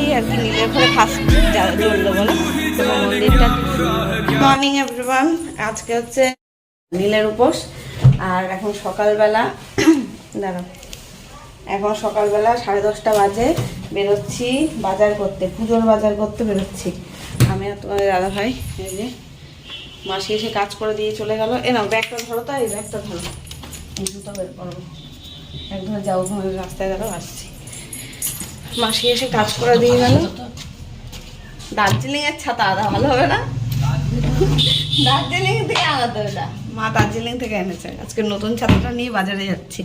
বলেই আর কি নীলের ঘরে ফার্স্ট জ্বললো বলো মন্দিরটা। মর্নিং এভরিওয়ান, আজকে হচ্ছে নীলের উপোস। আর এখন সকালবেলা দাঁড়াও, এখন সকালবেলা 10:30 বাজে, বেরোচ্ছি বাজার করতে, পুজোর বাজার করতে বেরোচ্ছি আমি আর তোমাদের দাদা ভাই। এই যে মাসি এসে কাজ করে দিয়ে চলে গেল। এ নাও ব্যাগটা ধরো, তো এই ব্যাগটা ধরো, জুতো বের করবো, এক ধরে যাবো, তোমাদের রাস্তায় গেল আসছি। মাসি এসে কাজ করে দিয়ে গেল। দার্জিলিং এর ছাতা আদা ভালো হবে না, দার্জিলিং থেকে আনাতে ওটা, মা দার্জিলিং থেকে এনেছে। আজকে নতুন ছাতাটা নিয়ে বাজারে যাচ্ছি।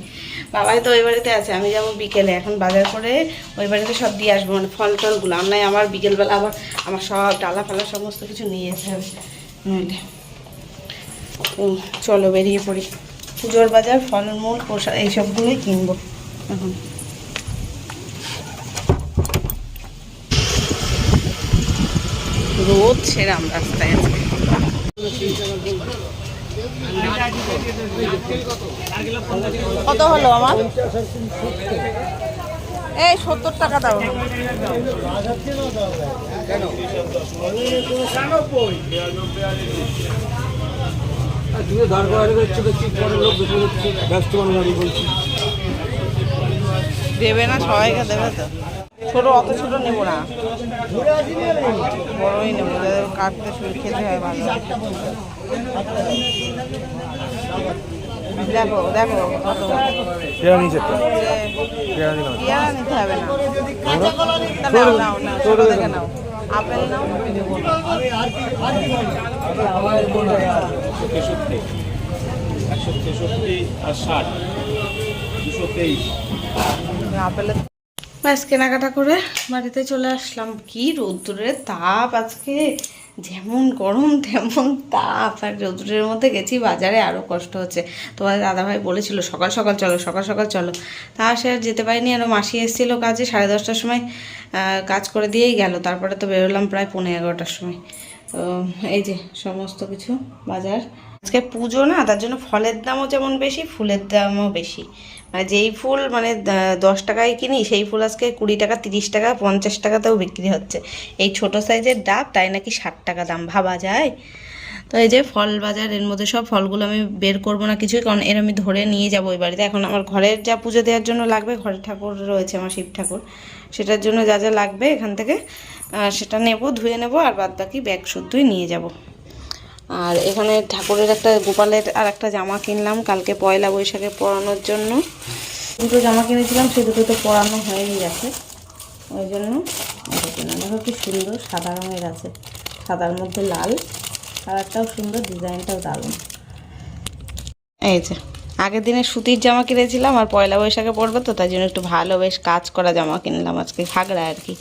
বাবাই তো ওই বাড়িতে আছে, আমি যাবো বিকেলে। এখন বাজার করে ওই বাড়িতে সব দিয়ে আসবো, মানে ফল টলগুলো। আর নাই আমার বিকেলবেলা আবার আমার সব ডালা ফালা সমস্ত কিছু নিয়ে যেতে হবে। চলো বেরিয়ে পড়ি, পুজোর বাজার, ফলমূল, পোশাক এইসবগুলোই কিনবো এখন। রোদ সেরাম রাস্তায় আছে। কত হলো আমার? এই 70 টাকা দাও। দেবে না, সবাইকে দেবে তো। ছোট, অত ছোট নেবো না, বড়ই নেবো, কাটতে শুরু খেতে হয় ভালো। দেখো দেখো কত পেয়ারা নিতে হবে না, নাও নাও না, ছোট দেখে নাও। আপেল নাও, আপেল। ব্যাস কেনাকাটা করে বাড়িতে চলে আসলাম। কি রোদ্দুরের তাপ আজকে, যেমন গরম তেমন তাপ। আর রোদ্দুরের মধ্যে গেছি বাজারে, আরও কষ্ট হচ্ছে। তোমার দাদাভাই বলেছিল সকাল সকাল চলো, সকাল সকাল চলো, তা সে আর যেতে পারিনি। আরও মাসি এসেছিলো কাজে, 10:30টার সময় কাজ করে দিয়েই গেল। তারপরে তো বেরোলাম প্রায় 11:30টার সময়। তো এই যে সমস্ত কিছু বাজার। আজকে পুজো না, তার জন্য ফলের দামও যেমন বেশি, ফুলের দামও বেশি। মানে যেই ফুল মানে 10 টাকায় কিনি, সেই ফুল আজকে 20 টাকা, 30 টাকা, 50 টাকাতেও বিক্রি হচ্ছে। এই ছোট সাইজের ডাব, তাই নাকি 60 টাকা দাম, ভাবা যায়? তো এই যে ফল বাজার, এর মধ্যে সব ফলগুলো আমি বের করবো না কিছুই, কারণ এর আমি ধরে নিয়ে যাবো ওই বাড়িতে। এখন আমার ঘরের যা পুজো দেওয়ার জন্য লাগবে, ঘরের ঠাকুর রয়েছে আমার শিব ঠাকুর, সেটার জন্য যা যা লাগবে এখান থেকে সেটা নেব, ধুয়ে নেব, আর বাদ বাকি ব্যাগ শুদ্ধই নিয়ে যাব। আর এখানে ঠাকুরের একটা, গোপালের আর একটা জামা কিনলাম কালকে পয়লা বৈশাখে পরানোর জন্য। দুটো জামা কিনেছিলাম, সেই দুটো তো পরানো হয়েই গেছে, ওই জন্য দেখো কি সুন্দর সাদা রঙের আছে, সাদার মধ্যে লাল, কালারটাও সুন্দর, ডিজাইনটাও দারুণ। এই যে আগের দিনে সুতির জামা কিনেছিলাম, আর পয়লা বৈশাখে পরবো তো, তাই জন্য একটু ভালো বেশ কাজ করা জামা কিনলাম আজকে, ঘাগরা আর কি।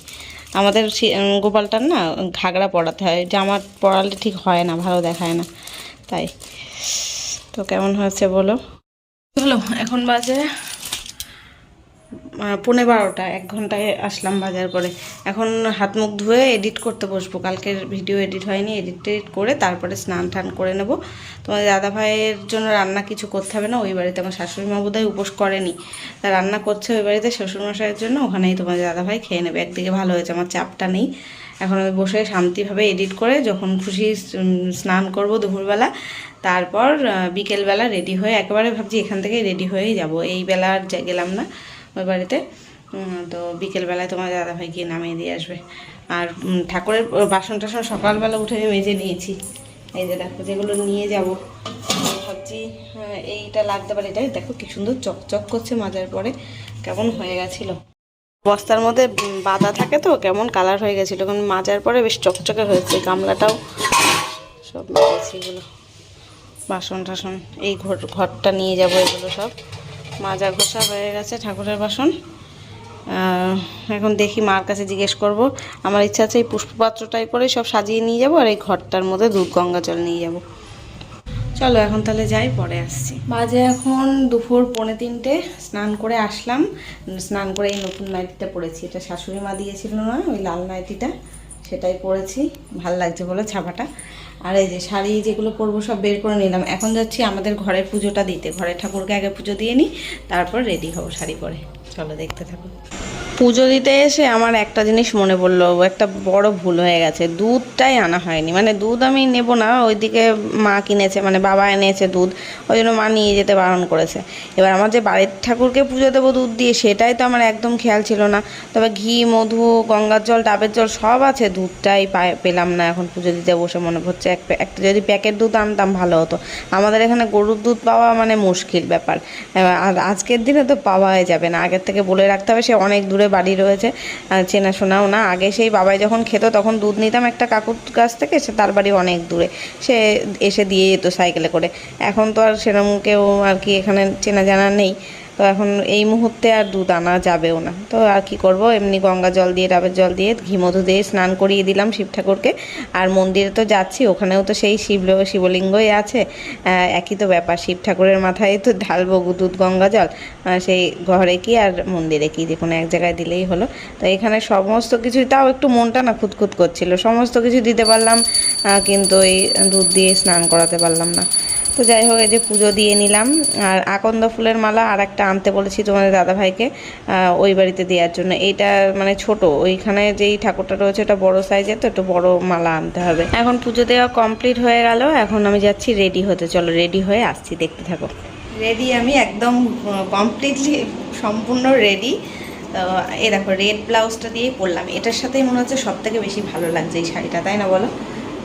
আমাদের গোপালটার না ঘাগরা পরাতে হয়, জামা পরালে ঠিক হয় না, ভালো দেখায় না, তাই। তো কেমন হয়েছে বলো। চলো এখন বাজে 11:15, 1 ঘন্টায় আসলাম বাজার করে। এখন হাত মুখ ধুয়ে এডিট করতে বসবো, কালকের ভিডিও এডিট হয়নি, এডিট করে তারপরে স্নান টান করে নেব। তোমাদের দাদা ভাইয়ের জন্য রান্না কিছু করতে হবে না, ওই বাড়িতে আমার শাশুড়ি মা বোধহয় উপোস করেনি, তা রান্না করছে ওই বাড়িতে শ্বশুরমশাইয়ের জন্য, ওখানেই তোমাদের দাদা ভাই খেয়ে নেবে। একদিকে ভালো হয়েছে, আমার চাপটা নেই, এখন আমি বসে শান্তিভাবে এডিট করে যখন খুশি স্নান করব দুপুরবেলা, তারপর বিকেলবেলা রেডি হয়ে একেবারে ভাবছি এখান থেকেই রেডি হয়েই যাব, এই বেলা আর গেলাম না ওই বাড়িতে। তো বিকেলবেলায় তোমার দাদাভাই গিয়ে নামিয়ে দিয়ে আসবে। আর ঠাকুরের বাসন টাসন সকালবেলা উঠে মেজে নিয়েছি, এই যে দেখো যেগুলো নিয়ে যাব। ভাবছি এইটা লাগতে পারে, এটাই দেখো কি সুন্দর চকচক করছে, মাজার পরে কেমন হয়ে গেছিলো, বস্তার মধ্যে বাঁধা থাকে তো কেমন কালার হয়ে গেছিলো, কারণ মাজার পরে বেশ চকচকে হয়েছে। গামলাটাও সব মেজেছি, এগুলো বাসন টাসন, এই ঘরটা নিয়ে যাব, এগুলো সব মাজা ঘষা হয়ে গেছে ঠাকুরের বাসন। এখন দেখি মার কাছে জিজ্ঞেস করব, আমার ইচ্ছা আছে এই পুষ্পপাত্রটাই করে সব সাজিয়ে নিয়ে যাব, আর এই ঘরটার মধ্যে দুধ গঙ্গা জল নিয়ে যাব। চলো এখন তাহলে যাই, পরে আসছি। বাজে এখন দুপুর 2:45, স্নান করে আসলাম। স্নান করে এই নতুন নাইটিটা পরেছি, এটা শাশুড়ি মা দিয়েছিল না, ওই লাল নাইটিটা, সেটাই পরেছি, ভাল লাগছে বলে ছাপাটা। আর এই যে শাড়ি যেগুলো পরবো সব বের করে নিলাম। এখন যাচ্ছি আমাদের ঘরের পুজোটা দিতে, ঘরের ঠাকুরকে আগে পুজো দিয়ে নিই, তারপর রেডি হবো শাড়ি পরে। চলো দেখতে থাকো। পুজো দিতে এসে আমার একটা জিনিস মনে পড়লো, একটা বড় ভুল হয়ে গেছে, দুধটাই আনা হয়নি। মানে দুধ আমি নেব না, ওইদিকে মা কিনেছে, মানে বাবা এনেছে দুধ, ওই জন্য মা নিয়ে যেতে বারণ করেছে। এবার আমার যে বাড়ির ঠাকুরকে পুজো দেবো দুধ দিয়ে, সেটাই তো আমার একদম খেয়াল ছিল না। তবে ঘি, মধু, গঙ্গার জল, ডাবের জল সব আছে, দুধটাই পেলাম না। এখন পুজো দিতে বসে মনে হচ্ছে একটা যদি প্যাকেট দুধ আনতাম ভালো হতো। আমাদের এখানে গরুর দুধ পাওয়া মানে মুশকিল ব্যাপার, আর আজকের দিনে তো পাওয়াই যাবে না, আগের থেকে বলে রাখতে হবে। সে অনেক দূরে বাড়ি রয়েছে, চেনাশোনাও না। আগে সেই বাবাই যখন খেত তখন দুধ নিতাম একটা কাকুর কাছ থেকে, সে তার বাড়ি অনেক দূরে, সে এসে দিয়ে যেত সাইকেলে করে। এখন তো আর সেরকম কেউ আর কি এখানে চেনা জানা নেই, তো এখন এই মুহূর্তে আর দুধ আনা যাবেও না। তো আর কি করব, এমনি গঙ্গা জল দিয়ে, ডাবের জল দিয়ে, ঘি মধু দিয়ে স্নান করিয়ে দিলাম শিব ঠাকুরকে। আর মন্দিরে তো যাচ্ছি, ওখানেও তো সেই শিবলিঙ্গই আছে, একই তো ব্যাপার। শিব ঠাকুরের মাথায় তো ঢালবো দুধ গঙ্গা জল, সেই ঘরে কি আর মন্দিরে কি, যে কোনো এক জায়গায় দিলেই হলো। তো এখানে সমস্ত কিছু, তাও একটু মনটা না খুঁতখুত করছিল, সমস্ত কিছু দিতে পারলাম কিন্তু এই দুধ দিয়ে স্নান করাতে পারলাম না। তো যাই হোক, এই যে পুজো দিয়ে নিলাম। আর আকন্দ ফুলের মালা আর একটা আনতে বলেছি তোমাদের দাদাভাইকে ওই বাড়িতে দেওয়ার জন্য। এইটা মানে ছোট, ওইখানে যেই ঠাকুরটা রয়েছে ওটা বড় সাইজের, তো একটু বড় মালা আনতে হবে। এখন পুজো দেওয়া কমপ্লিট হয়ে গেল, এখন আমি যাচ্ছি রেডি হতে। চলো রেডি হয়ে আসছি, দেখতে থাকো। রেডি আমি একদম কমপ্লিটলি সম্পূর্ণ রেডি। তো এই দেখো, রেড ব্লাউজটা দিয়েই পরলাম। এটার সাথেই মনে হচ্ছে সব থেকে বেশি ভালো লাগছে এই শাড়িটা, তাই না বলো?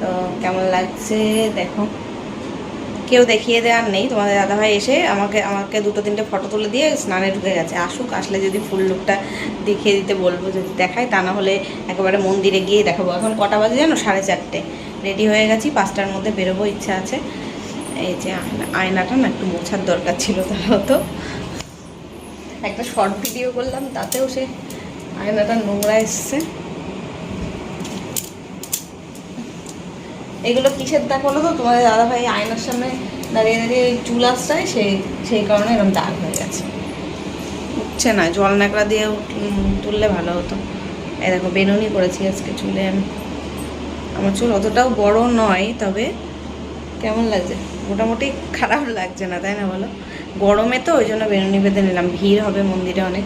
তো কেমন লাগছে দেখো। কেউ দেখিয়ে দেওয়ার নেই, তোমাদের দাদাভাই এসে আমাকে দুটো তিনটে ফটো তুলে দিয়ে স্নানে ঢুকে গেছে। আসুক, আসলে যদি ফুল লুকটা দেখিয়ে দিতে বলবো, যদি দেখায়, তা না হলে একেবারে মন্দিরে গিয়ে দেখাবো। এখন কটা বাজে জানো? 4:30। রেডি হয়ে গেছি, 5টার মধ্যে বেরোবো, ইচ্ছা আছে। এই যে আয়নাটা না একটু মোছার দরকার ছিল, তাহলে তো একটা শর্ট ভিডিও করলাম, তাতেও সে আয়নাটা নোংরা এসছে। এগুলো কিসের দাগ বলো তো? তোমাদের দাদাভাই আয়নার সামনে দাঁড়িয়ে দাঁড়িয়ে চুল আসছে, সেই কারণে এরকম দাগ হয়ে গেছে। উঠছে না, জল ন্যাকড়া দিয়ে তুললে ভালো হতো। এই দেখো, বেনুনি করেছি আজকে চুলে আমি। আমার চুল অতটাও বড় নয়, তবে কেমন লাগছে? মোটামুটি খারাপ লাগছে না, তাই না বলো? গরমে তো ওই জন্য বেনুনি বেঁধে নিলাম, ভিড় হবে মন্দিরে অনেক।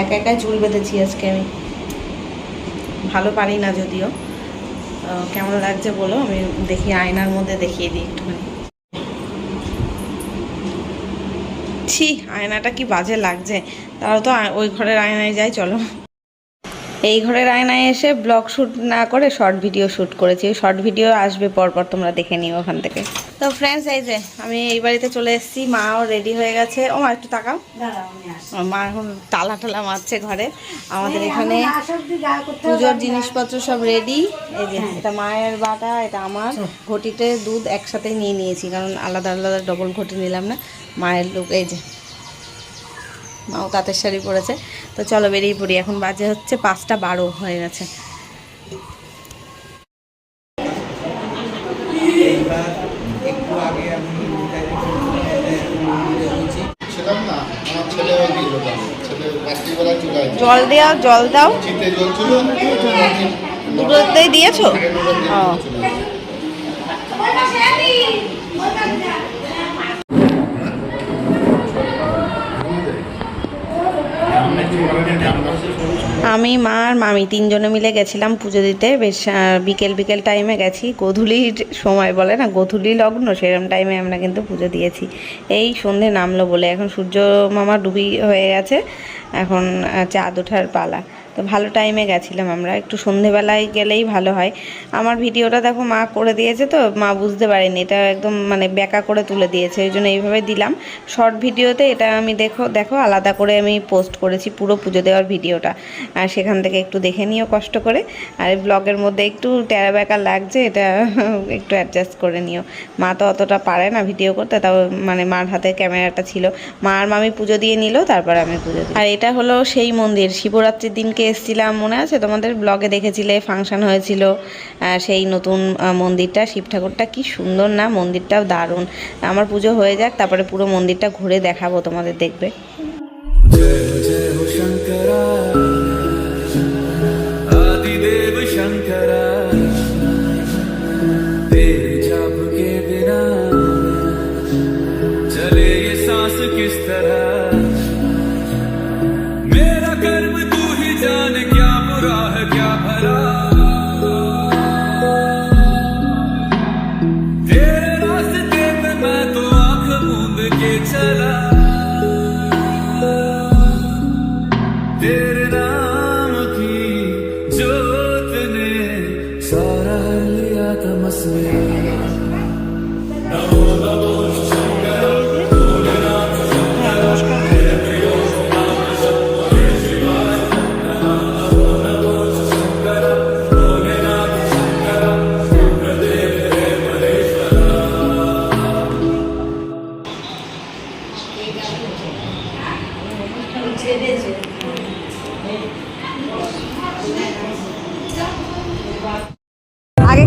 একা একাই চুল বেঁধেছি আজকে আমি, ভালো পারি না যদিও। কেমন লাগছে বলো, আমি দেখি আয়নার মধ্যে দেখিয়ে দিই একটুখানি। ছি, আয়নাটা কি বাজে লাগছে। তাও তো ওই ঘরের আয়নায় যাই, চলো। এই ঘরের আয়নায় এসে ব্লগ শ্যুট না করে শর্ট ভিডিও শ্যুট করেছি। ওই শর্ট ভিডিও আসবে পরপর, তোমরা দেখে নিও ওখান থেকে। তো ফ্রেন্ডস, এই যে আমি এই বাড়িতে চলে এসেছি, মাও রেডি হয়ে গেছে। ও মা, একটু তাকাও। মা এখন তালা টালা মারছে ঘরে। আমাদের এখানে পুজোর জিনিসপত্র সব রেডি। এই যে এটা মায়ের বাটা, এটা আমার। ঘটিতে দুধ একসাথে নিয়ে নিয়েছি, কারণ আলাদা আলাদা ডবল ঘটি নিলাম না। মায়ের লোক, এই যে মাও তাঁতের শাড়ি পরেছে। তো চলো বেরিয়ে পড়ি, এখন বাজে হচ্ছে 5:12 হয়ে গেছে। জল দেওয়া, জল দাও, দুটোতেই দিয়েছো? আমি, মা আর মামি 3 জনে মিলে গেছিলাম পুজো দিতে। বেশ বিকেল টাইমে গেছি, গোধূলির সময় বলে না, গোধূলি লগ্ন, সেরকম টাইমে আমরা কিন্তু পুজো দিয়েছি। এই সন্ধে নামলো বলে, এখন সূর্য মামা ডুবি হয়ে গেছে, এখন চাঁদ ওঠার পালা। তো ভালো টাইমে গেছিলাম আমরা, একটু সন্ধেবেলায় গেলেই ভালো হয়। আমার ভিডিওটা দেখো মা করে দিয়েছে, তো মা বুঝতে পারেনি, এটা একদম মানে ব্যাকা করে তুলে দিয়েছে, ওই জন্য এইভাবে দিলাম শর্ট ভিডিওতে। এটা আমি দেখো আলাদা করে আমি পোস্ট করেছি পুরো পুজো দেওয়ার ভিডিওটা, আর সেখান থেকে একটু দেখে নিও কষ্ট করে। আর ব্লগের মধ্যে একটু টেরা ব্যাকা লাগছে, এটা একটু অ্যাডজাস্ট করে নিও। মা তো অতটা পারে না ভিডিও করতে, তাও মানে মার হাতে ক্যামেরাটা ছিল। মা আর মামি পুজো দিয়ে নিল, তারপর আমি পুজো দিই। আর এটা হলো সেই মন্দির, শিবরাত্রির দিনকে এসেছিলাম, মনে আছে তোমাদের? ব্লগে দেখেছিলে, ফাংশন হয়েছিল। সেই নতুন মন্দিরটা, শিব ঠাকুরটা কি সুন্দর না, মন্দিরটাও দারুণ। আমার পুজো হয়ে যাক, তারপরে পুরো মন্দিরটা ঘুরে দেখাবো তোমাদের, দেখবে। किस तरह मेरा कर्म तू ही আগে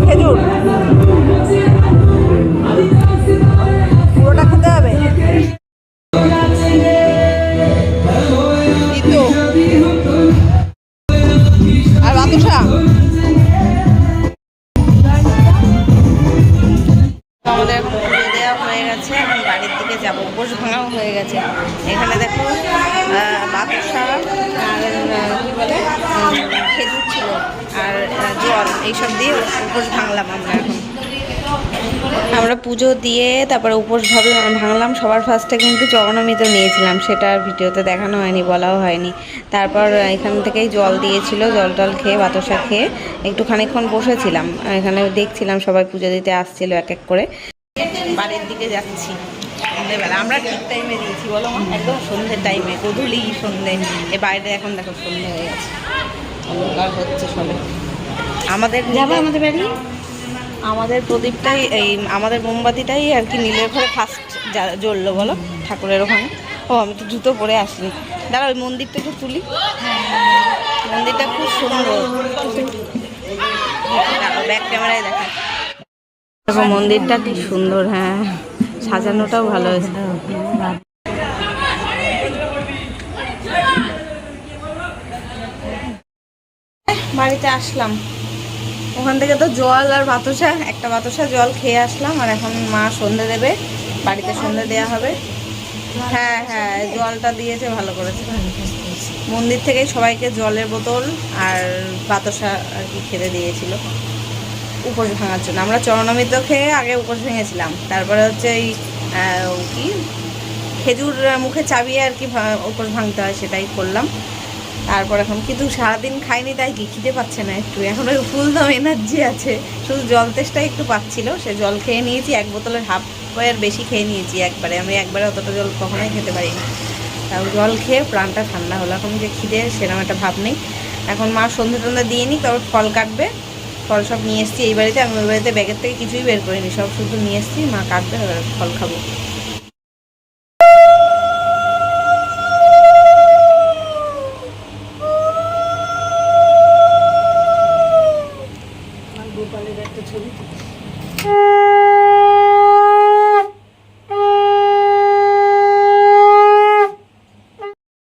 খেজুর পুরোটা খেতে হবে। আর বাতাসা আমাদের এখন পুজো দেওয়া হয়ে গেছে, এখন বাড়ির দিকে যাবো। উপোস ভাঙাও হয়ে গেছে। এখানে দেখো বাতাসা আর কি বলে খেজুর ছিল আর জল, এইসব দিয়ে উপোস ভাঙলাম আমরা পুজো দিয়ে তারপরে উপোস ভাঙলাম। সবার ফার্স্টে কিন্তু চরণামৃত নিয়েছিলাম, সেটা আর ভিডিওতে দেখানো হয়নি, বলাও হয়নি। তারপর এখান থেকেই জল দিয়েছিল, জল টল খেয়ে বাতাসা খেয়ে একটু খানিকক্ষণ বসেছিলাম। এখানে দেখছিলাম সবাই পুজো দিতে আসছিল এক এক করে। বাড়ির দিকে যাচ্ছি সন্ধ্যেবেলা। আমরা ঠিক টাইমে দিয়েছি বলো মা, একদম সন্ধ্যের টাইমে, গধূলি সন্ধ্যে। এ বাইরে এখন দেখো সন্ধ্যে হয়ে গেছে, অন্ধকার হচ্ছে সবে। আমাদের আমাদের প্রদীপটাই এই আমাদের মোমবাতিটাই আর কি নীলের ঘরে ফার্স্ট জ্বললো বলো, ঠাকুরের ওখানে। ও আমি তো জুতো পরে আসিনি, দাঁড়া ওই মন্দিরটা একটু তুলি। মন্দিরটা খুব সুন্দর, ব্যাক ক্যামেরায় দেখায় দেখো মন্দিরটা কি সুন্দর। হ্যাঁ, সাজানোটাও ভালো হয়েছে। বাড়িতে আসলাম, ওখান থেকে তো জল আর বাতাসা, একটা বাতাসা জল খেয়ে আসলাম। আর এখন মা সন্ধে দেবে, বাড়িতে সন্ধে দেওয়া হবে। হ্যাঁ হ্যাঁ, জলটা দিয়েছে, ভালো করেছে। মন্দির থেকেই সবাইকে জলের বোতল আর বাতাসা আর কি খেতে দিয়েছিল উপোস ভাঙার জন্য। আমরা চরণামৃত খেয়ে আগে উপোস ভেঙেছিলাম, তারপরে হচ্ছে এই কি খেজুর মুখে চাবিয়ে আর কি উপোস ভাঙতে হয়, সেটাই করলাম। তারপর এখন কিন্তু সারাদিন খাইনি, তাই কি খিদে পাচ্ছে না একটু, এখন ওই ফুলদম এনার্জি আছে, শুধু জল তেষ্টাই একটু পাচ্ছিল। সে জল খেয়ে নিয়েছি, এক বোতলের হাফের বেশি খেয়ে নিয়েছি একবারে। আমি একবারে অতটা জল কখনোই খেতে পারিনি, তাও জল খেয়ে প্রাণটা ঠান্ডা হলো। এখন যে খিদে সেরকম একটা ভাব নেই। এখন মা সন্ধে টন্ধে দিয়ে নিই, তারপর ফল কাটবে। ফল সব নিয়ে এসেছি এই বাড়িতে, আমি ওই বাড়িতে ব্যাগের থেকে কিছুই বের করিনি, সব শুধু নিয়ে এসেছি। মা কাটবে, ফল খাবো।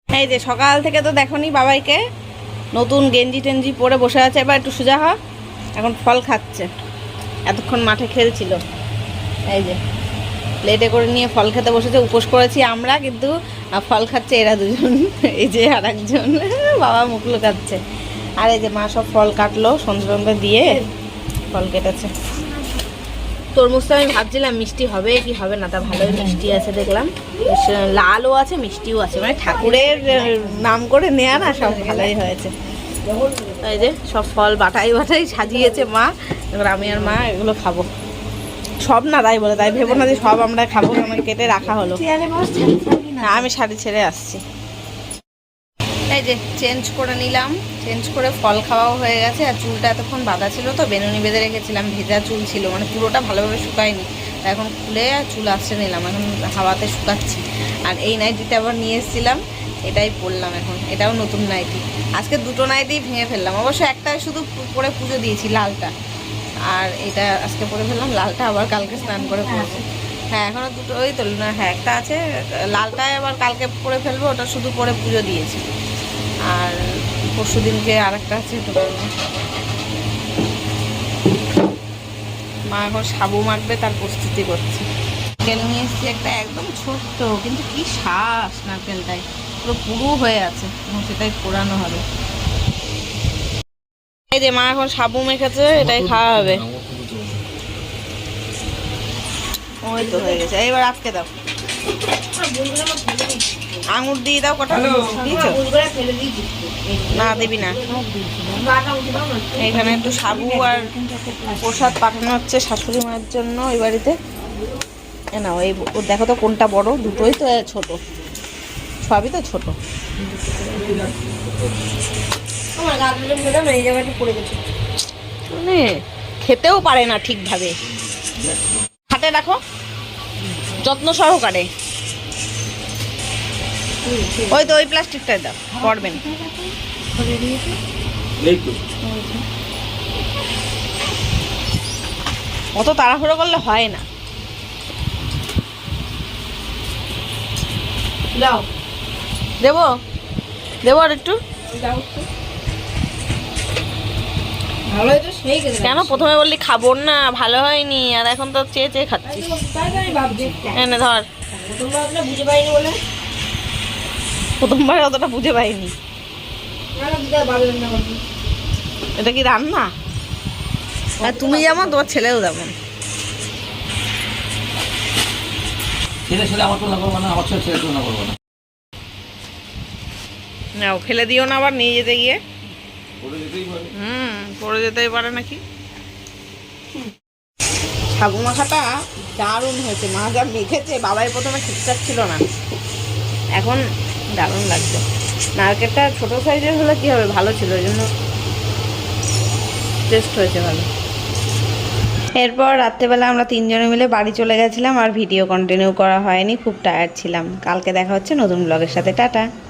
এই যে সকাল থেকে তো দেখোনি বাবাইকে, নতুন গেঞ্জি টেঞ্জি পরে বসে আছে। এবার একটু সোজা হ, এখন ফল খাচ্ছে, এতক্ষণ মাঠে খেলছিল। এই যে প্লেটে করে নিয়ে ফল খেতে বসেছে। উপোস করেছি আমরা, কিন্তু ফল খাচ্ছে এরা দুজন। এই যে আর একজন বাবা মুখ লুকাচ্ছে। আর এই যে মা সব ফল কাটলো, সন্ধ্যে দিয়ে ফল কেটেছে। তরমুজটা আমি ভাবছিলাম মিষ্টি হবে কি হবে না, তা ভালোই মিষ্টি আছে দেখলাম, লালও আছে মিষ্টিও আছে, মানে ঠাকুরের নাম করে নেয়া না, সব ভালোই হয়েছে। এই যে সব ফল বাটাই বাটাই সাজিয়েছে মা, এবার আমি আর মা এগুলো খাবো। সব না তাই বলে, তাই ভেবো না যে সব আমরা খাবো, আমার কেটে রাখা হলো। আমি শাড়ি ছেড়ে আসছি। এই যে চেঞ্জ করে নিলাম, চেঞ্জ করে ফল খাওয়াও হয়ে গেছে। আর চুলটা এতক্ষণ বাঁধা ছিল তো, বেনুনি বেঁধে রেখেছিলাম, ভেজা চুল ছিল, মানে পুরোটা ভালোভাবে শুকায়নি। এখন খুলে চুল আসছে নিলাম, এখন হাওয়াতে শুকাচ্ছি। আর এই নাইটিটা আবার নিয়ে এসেছিলাম, এটাই পরলাম এখন, এটাও নতুন নাইটি। আজকে দুটো নাইটি ভেঙে ফেললাম, অবশ্য একটা শুধু পরে পুজো দিয়েছি, লালটা, আর এটা আজকে পরে ফেললাম। লালটা আবার কালকে স্নান করে পরেছি। হ্যাঁ এখনও দুটো ওই তো না, হ্যাঁ একটা আছে, লালটায় আবার কালকে পরে ফেলবো, ওটা শুধু পরে পুজো দিয়েছি। আর পরশু দিনকে আর একটা আছে, ওটা করবো। মা এখন সাবু মাখবে, তার প্রস্তুতি করছে। নারকেল নিয়ে এসেছি একটা, একদম ছোট্ট, কিন্তু কি শ্বাস নারকেলটাই, পুরো পুরো হয়ে আছে, এবং সেটাই পোড়ানো হবে। এই যে মা এখন সাবু মেখেছে, এটাই খাওয়া হবে। ওই তো হয়ে গেছে, এবার আটকে দাও। আঙুর দিয়ে দাও কটা। দিয়েছো? না দিবি না। এখানে একটু সাবু আর প্রসাদ পাঠানো হচ্ছে শাশুড়ি মায়ের জন্য ওই বাড়িতে। না ওই দেখো তো কোনটা বড়, দুটোই তো ছোট, সবই তো ছোট। মানে খেতেও পারে না ঠিকভাবে, হাতে রাখো যত্ন সহকারে। ওই তো ওই প্লাস্টিকটাই দাও, পড়বেন। অত তাড়াহুড়ো করলে হয় না। দেবো দেবো আর একটু। কেন প্রথমে বললি খাবো না, ভালো হয়নি, আর এখন তো চেয়ে চেয়ে খাচ্ছিস। এনে ধর। প্রথমবার অতটা বুঝে পাইনি। এটা কি রান্না? আর তুমি যেমন তোমার ছেলেও তেমন। নাও ফেলে দিও না আবার নিয়ে যেতে গিয়ে। পড়ে যেতেই পারে নাকি। সাবু মাখাটা দারুণ হয়েছে, মা যা মেখেছে। বাবাই প্রথমে ঠিকঠাক ছিল না, এখন দারুণ লাগছে। নারকেলটা ছোট সাইজের হলে কি হবে, ভালো ছিল, ওই জন্য টেস্ট হয়েছে ভালো। এরপর রাত্রেবেলা আমরা তিনজনে মিলে বাড়ি চলে গেছিলাম, আর ভিডিও কন্টিনিউ করা হয়নি, খুব টায়ার্ড ছিলাম। কালকে দেখা হচ্ছে নতুন ব্লগের সাথে। টাটা।